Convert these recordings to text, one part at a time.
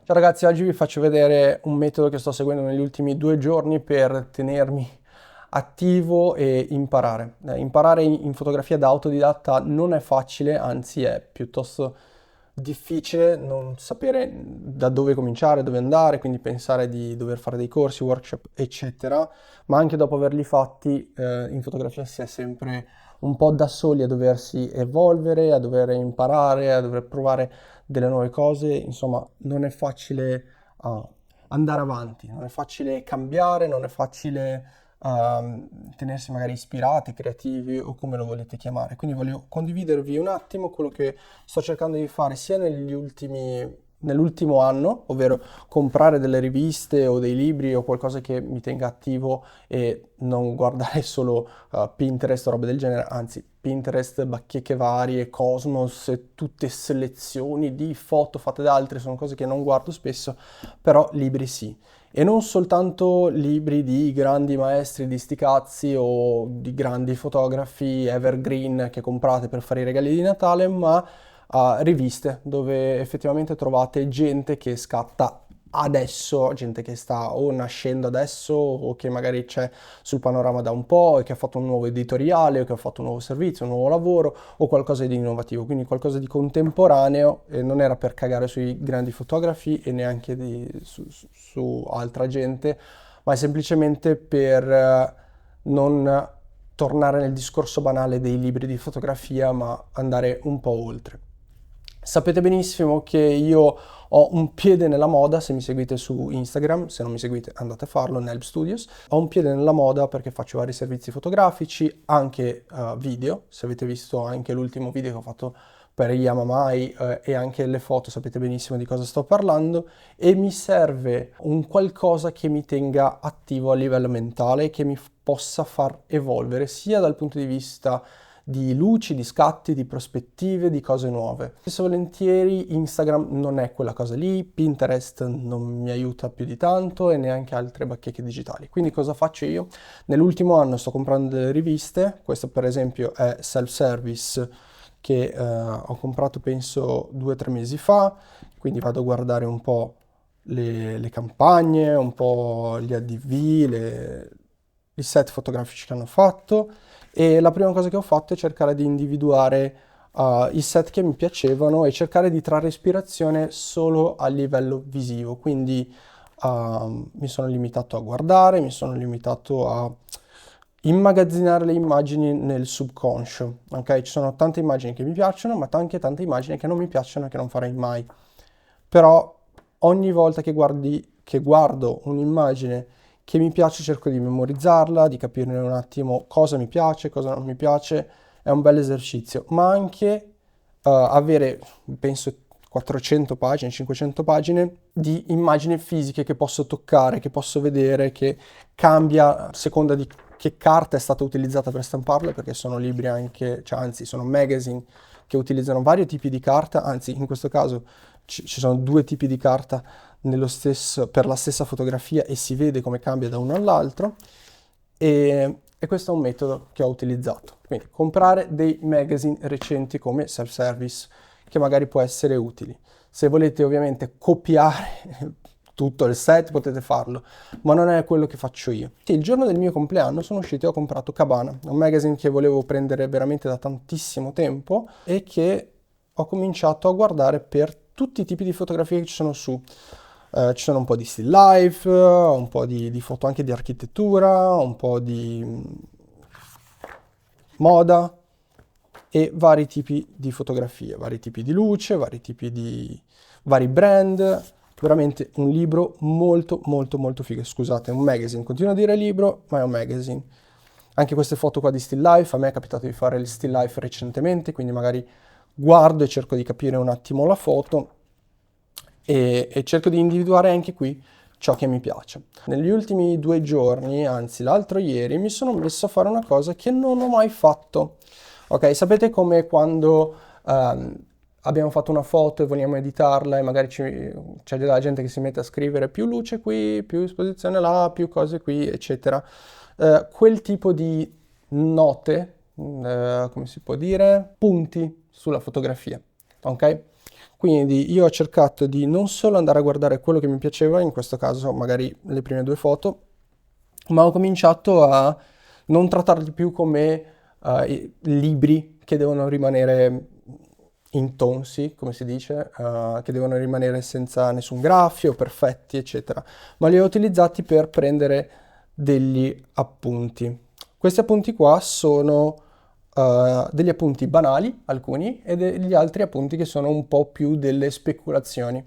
Ciao ragazzi, oggi vi faccio vedere un metodo che sto seguendo negli ultimi 2 giorni per tenermi attivo e imparare. Imparare in fotografia da autodidatta non è facile, anzi è piuttosto difficile non sapere da dove cominciare, dove andare, quindi pensare di dover fare dei corsi, workshop, eccetera, ma anche dopo averli fatti, in fotografia si è sempre un po' da soli a doversi evolvere, a dover imparare, a dover provare delle nuove cose, insomma, non è facile andare avanti, non è facile cambiare, non è facile tenersi magari ispirati, creativi o come lo volete chiamare. Quindi voglio condividervi un attimo quello che sto cercando di fare sia nell'ultimo anno, ovvero comprare delle riviste o dei libri o qualcosa che mi tenga attivo e non guardare solo Pinterest o robe del genere, anzi Pinterest, bacheche varie, Cosmos, e tutte selezioni di foto fatte da altri, sono cose che non guardo spesso, però libri sì. E non soltanto libri di grandi maestri di sti cazzi o di grandi fotografi evergreen che comprate per fare i regali di Natale, ma riviste dove effettivamente trovate gente che scatta adesso, gente che sta o nascendo adesso o che magari c'è sul panorama da un po' e che ha fatto un nuovo editoriale o che ha fatto un nuovo servizio, un nuovo lavoro o qualcosa di innovativo, quindi qualcosa di contemporaneo e non era per cagare sui grandi fotografi e neanche su altra gente, ma è semplicemente per non tornare nel discorso banale dei libri di fotografia, ma andare un po' oltre. Sapete benissimo che io ho un piede nella moda, se mi seguite su Instagram, se non mi seguite andate a farlo, Nelb Studios. Ho un piede nella moda perché faccio vari servizi fotografici, anche video, se avete visto anche l'ultimo video che ho fatto per Yamamai e anche le foto sapete benissimo di cosa sto parlando e mi serve un qualcosa che mi tenga attivo a livello mentale, che mi possa far evolvere sia dal punto di vista di luci, di scatti, di prospettive, di cose nuove. Spesso e volentieri Instagram non è quella cosa lì, Pinterest non mi aiuta più di tanto e neanche altre bacheche digitali. Quindi cosa faccio io? Nell'ultimo anno sto comprando delle riviste, questo per esempio è Self Service che ho comprato penso 2 o 3 mesi fa, quindi vado a guardare un po' le campagne, un po' gli ADV, i set fotografici che hanno fatto e la prima cosa che ho fatto è cercare di individuare i set che mi piacevano e cercare di trarre ispirazione solo a livello visivo. Quindi mi sono limitato a guardare, mi sono limitato a immagazzinare le immagini nel subconscio. Ok, ci sono tante immagini che mi piacciono, ma anche tante immagini che non mi piacciono e che non farei mai. Però ogni volta che guardo un'immagine che mi piace cerco di memorizzarla, di capire un attimo cosa mi piace, cosa non mi piace, è un bel esercizio, ma anche avere, penso, 400 pagine, 500 pagine di immagini fisiche che posso toccare, che posso vedere, che cambia a seconda di che carta è stata utilizzata per stamparle, perché sono libri anche, cioè anzi sono magazine che utilizzano vari tipi di carta, anzi in questo caso ci sono 2 tipi di carta per la stessa fotografia e si vede come cambia da uno all'altro e questo è un metodo che ho utilizzato. Quindi comprare dei magazine recenti come self-service che magari può essere utili. Se volete ovviamente copiare tutto il set potete farlo, ma non è quello che faccio io. Sì, il giorno del mio compleanno sono uscito e ho comprato Cabana, un magazine che volevo prendere veramente da tantissimo tempo e che ho cominciato a guardare per tutti i tipi di fotografie che ci sono su. Ci sono un po' di still life, un po' di foto anche di architettura, un po' di moda e vari tipi di fotografie, vari tipi di luce, vari brand. Veramente un libro molto molto molto figo. Scusate, è un magazine. Continuo a dire libro, ma è un magazine. Anche queste foto qua di still life, a me è capitato di fare il still life recentemente, quindi magari guardo e cerco di capire un attimo la foto e cerco di individuare anche qui ciò che mi piace. Negli ultimi 2 giorni, anzi l'altro ieri, mi sono messo a fare una cosa che non ho mai fatto. Ok, sapete come quando abbiamo fatto una foto e vogliamo editarla e magari c'è della gente che si mette a scrivere più luce qui, più esposizione là, più cose qui, eccetera. Quel tipo di note, come si può dire, punti sulla fotografia, ok? Quindi io ho cercato di non solo andare a guardare quello che mi piaceva, in questo caso magari le prime due foto, ma ho cominciato a non trattarli più come libri che devono rimanere intonsi, come si dice, che devono rimanere senza nessun graffio, perfetti, eccetera, ma li ho utilizzati per prendere degli appunti. Questi appunti qua sono degli appunti banali, alcuni, e degli altri appunti che sono un po' più delle speculazioni.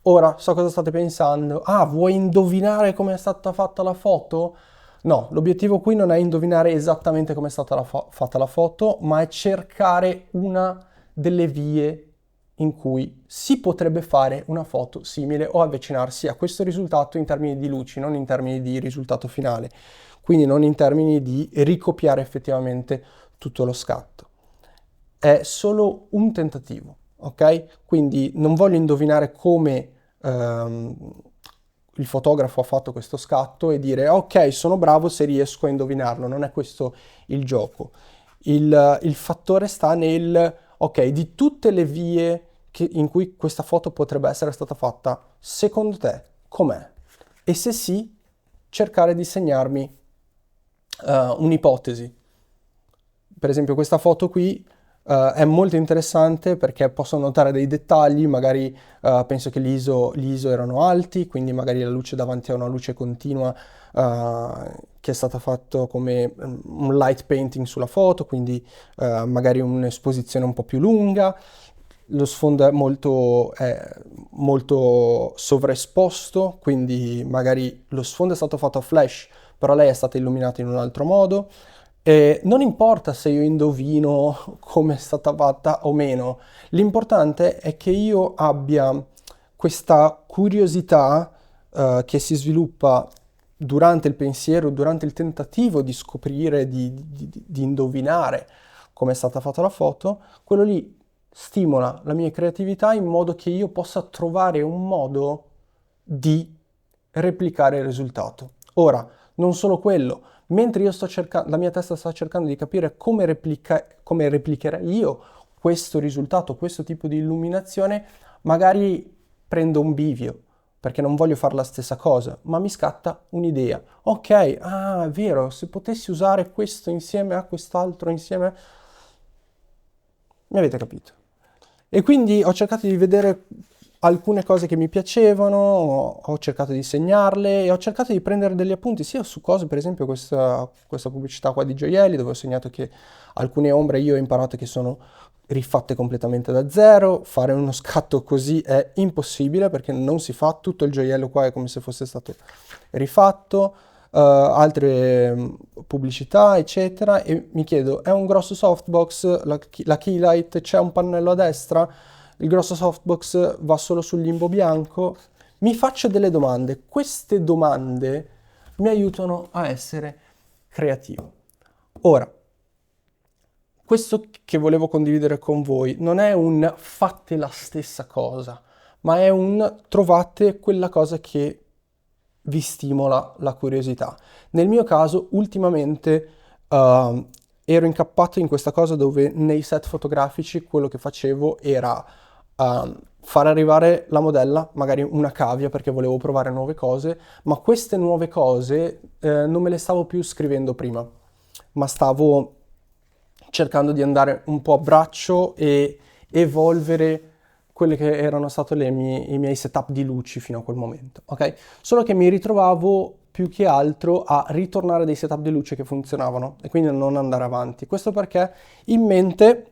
Ora, so cosa state pensando. Ah, vuoi indovinare come è stata fatta la foto? No, l'obiettivo qui non è indovinare esattamente come è stata fatta la foto, ma è cercare una delle vie in cui si potrebbe fare una foto simile o avvicinarsi a questo risultato in termini di luci, non in termini di risultato finale, quindi non in termini di ricopiare effettivamente tutto lo scatto. È solo un tentativo, ok? Quindi non voglio indovinare come il fotografo ha fatto questo scatto e dire ok, sono bravo se riesco a indovinarlo, non è questo il gioco. Il fattore sta nel, ok, di tutte le vie in cui questa foto potrebbe essere stata fatta, secondo te com'è? E se sì, cercare di segnarmi un'ipotesi. Per esempio questa foto qui è molto interessante perché posso notare dei dettagli, magari penso che gli ISO erano alti, quindi magari la luce davanti a una luce continua che è stata fatto come un light painting sulla foto, quindi magari un'esposizione un po' più lunga. Lo sfondo è molto sovraesposto, quindi magari lo sfondo è stato fatto a flash, però lei è stata illuminata in un altro modo. E non importa se io indovino come è stata fatta o meno, l'importante è che io abbia questa curiosità che si sviluppa durante il pensiero, durante il tentativo di scoprire, di indovinare come è stata fatta la foto, quello lì stimola la mia creatività in modo che io possa trovare un modo di replicare il risultato. Ora, non solo quello, mentre io sto cercando, la mia testa sta cercando di capire come replicherei io questo risultato, questo tipo di illuminazione, magari prendo un bivio, perché non voglio fare la stessa cosa, ma mi scatta un'idea. Ok, ah, è vero, se potessi usare questo insieme a quest'altro insieme... Mi avete capito? E quindi ho cercato di vedere alcune cose che mi piacevano, ho cercato di segnarle e ho cercato di prendere degli appunti sia su cose, per esempio questa pubblicità qua di gioielli, dove ho segnato che alcune ombre io ho imparato che sono rifatte completamente da zero, fare uno scatto così è impossibile perché non si fa, tutto il gioiello qua è come se fosse stato rifatto, altre pubblicità, eccetera, e mi chiedo, è un grosso softbox, la keylight, c'è un pannello a destra, il grosso softbox va solo sul limbo bianco? Mi faccio delle domande, queste domande mi aiutano a essere creativo. Ora, questo che volevo condividere con voi non è un fate la stessa cosa, ma è un trovate quella cosa che vi stimola la curiosità. Nel mio caso, ultimamente ero incappato in questa cosa dove nei set fotografici quello che facevo era far arrivare la modella, magari una cavia perché volevo provare nuove cose, ma queste nuove cose non me le stavo più scrivendo prima, ma stavo cercando di andare un po' a braccio e evolvere quelle che erano stati i miei setup di luci fino a quel momento, ok? Solo che mi ritrovavo più che altro a ritornare a dei setup di luce che funzionavano e quindi a non andare avanti. Questo perché in mente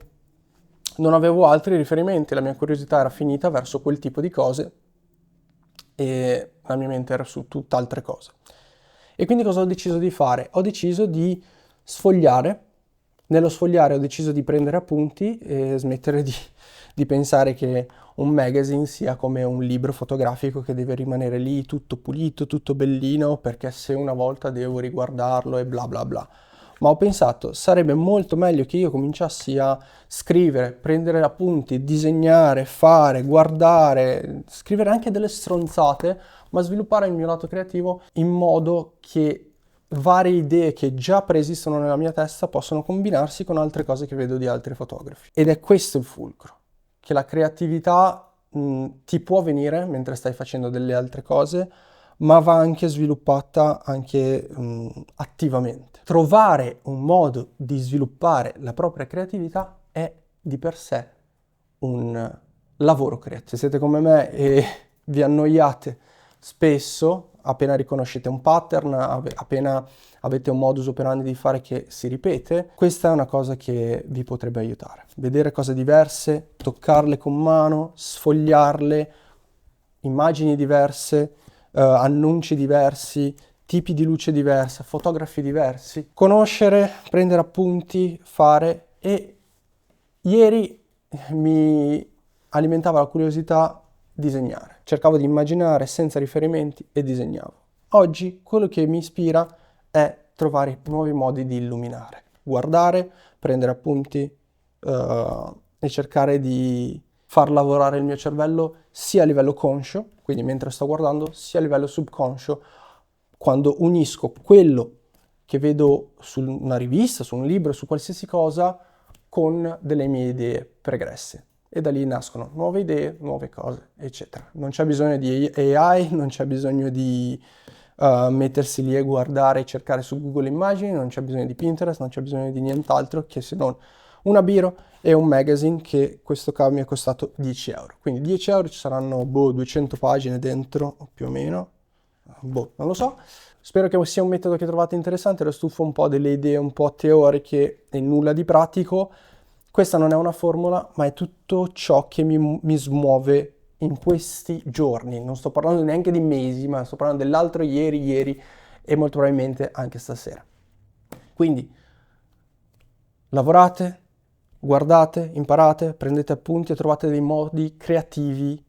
non avevo altri riferimenti, la mia curiosità era finita verso quel tipo di cose e la mia mente era su tutt'altre cose. E quindi cosa ho deciso di fare? Ho deciso di sfogliare. Nello sfogliare ho deciso di prendere appunti e smettere di pensare che un magazine sia come un libro fotografico che deve rimanere lì tutto pulito, tutto bellino, perché se una volta devo riguardarlo e bla bla bla. Ma ho pensato, sarebbe molto meglio che io cominciassi a scrivere, prendere appunti, disegnare, fare, guardare, scrivere anche delle stronzate, ma sviluppare il mio lato creativo in modo che varie idee che già preesistono nella mia testa possono combinarsi con altre cose che vedo di altri fotografi. Ed è questo il fulcro. che la creatività ti può venire mentre stai facendo delle altre cose, ma va anche sviluppata anche attivamente. Trovare un modo di sviluppare la propria creatività è di per sé un lavoro creativo. Se siete come me e vi annoiate spesso, appena riconoscete un pattern, appena avete un modus operandi di fare che si ripete, questa è una cosa che vi potrebbe aiutare. Vedere cose diverse, toccarle con mano, sfogliarle, immagini diverse, annunci diversi, tipi di luce diversa, fotografi diversi, conoscere, prendere appunti, fare. E ieri mi alimentava la curiosità disegnare. Cercavo di immaginare senza riferimenti e disegnavo. Oggi quello che mi ispira è trovare nuovi modi di illuminare, guardare, prendere appunti e cercare di far lavorare il mio cervello sia a livello conscio, quindi mentre sto guardando, sia a livello subconscio, quando unisco quello che vedo su una rivista, su un libro, su qualsiasi cosa, con delle mie idee pregresse. E da lì nascono nuove idee, nuove cose, eccetera. Non c'è bisogno di AI, non c'è bisogno di mettersi lì e guardare e cercare su Google immagini, non c'è bisogno di Pinterest, non c'è bisogno di nient'altro che se non una biro e un magazine, che questo qua mi è costato 10 euro. Quindi 10 euro ci saranno 200 pagine dentro, più o meno, non lo so. Spero che sia un metodo che trovate interessante, ero stufo un po' delle idee un po' teoriche e nulla di pratico. Questa non è una formula, ma è tutto ciò che mi smuove in questi giorni. Non sto parlando neanche di mesi, ma sto parlando dell'altro ieri e molto probabilmente anche stasera. Quindi lavorate, guardate, imparate, prendete appunti e trovate dei modi creativi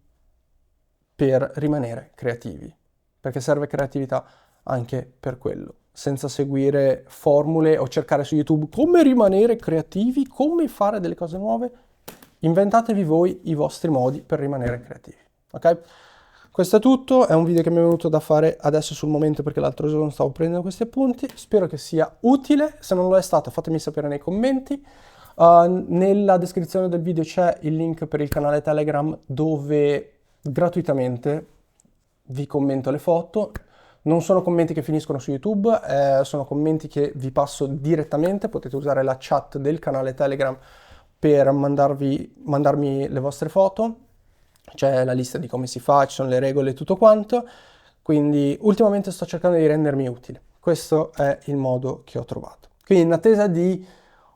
per rimanere creativi, perché serve creatività anche per quello, senza seguire formule o cercare su YouTube come rimanere creativi, come fare delle cose nuove. Inventatevi voi i vostri modi per rimanere creativi, ok? Questo è tutto, è un video che mi è venuto da fare adesso sul momento perché l'altro giorno stavo prendendo questi appunti, spero che sia utile, se non lo è stato fatemi sapere nei commenti. Nella descrizione del video c'è il link per il canale Telegram dove gratuitamente vi commento le foto. Non sono commenti che finiscono su YouTube, sono commenti che vi passo direttamente, potete usare la chat del canale Telegram per mandarmi le vostre foto, c'è la lista di come si fa, ci sono le regole e tutto quanto, quindi ultimamente sto cercando di rendermi utile, questo è il modo che ho trovato. Quindi in attesa di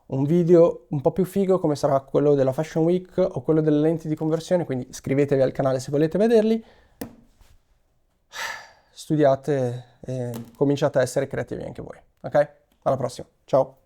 un video un po' più figo come sarà quello della Fashion Week o quello delle lenti di conversione, quindi iscrivetevi al canale se volete vederli, studiate e cominciate a essere creativi anche voi, ok? Alla prossima, ciao!